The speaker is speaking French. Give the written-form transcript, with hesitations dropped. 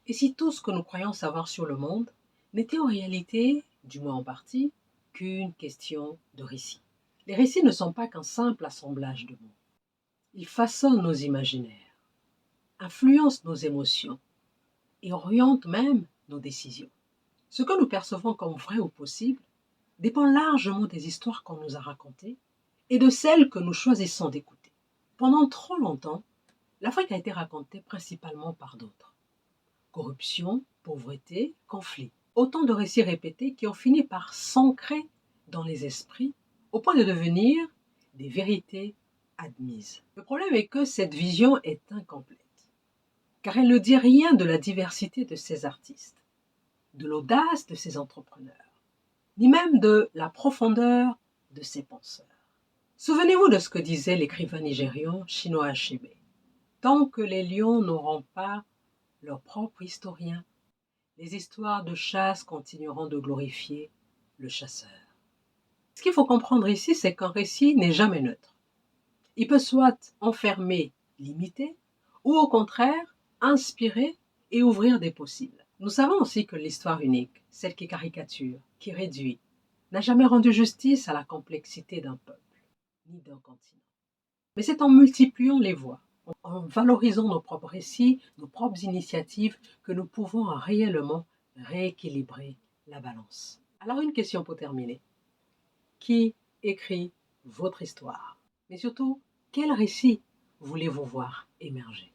Et si tout ce que nous croyons savoir sur le monde n'était en réalité, du moins en partie, qu'une question de récits? Les récits ne sont pas qu'un simple assemblage de mots. Ils façonnent nos imaginaires, influencent nos émotions et orientent même nos décisions. Ce que nous percevons comme vrai ou possible dépend largement des histoires qu'on nous a racontées et de celles que nous choisissons d'écouter. Pendant trop longtemps, l'Afrique a été racontée principalement par d'autres. Corruption, pauvreté, conflits. Autant de récits répétés qui ont fini par s'ancrer dans les esprits au point de devenir des vérités admises. Le problème est que cette vision est incomplète, car elle ne dit rien de la diversité de ces artistes, de l'audace de ces entrepreneurs, ni même de la profondeur de ces penseurs. Souvenez-vous de ce que disait l'écrivain nigérian Chinua Achebe. Tant que les lions n'auront pas leur propre historien, les histoires de chasse continueront de glorifier le chasseur. Ce qu'il faut comprendre ici, c'est qu'un récit n'est jamais neutre. Il peut soit enfermer, limiter, ou au contraire, inspirer et ouvrir des possibles. Nous savons aussi que l'histoire unique, celle qui caricature, qui réduit, n'a jamais rendu justice à la complexité d'un peuple, ni d'un continent. Mais c'est en multipliant les voix, en valorisant nos propres récits, nos propres initiatives, que nous pouvons réellement rééquilibrer la balance. Alors une question pour terminer. Qui écrit votre histoire? Mais surtout, quel récit voulez-vous voir émerger?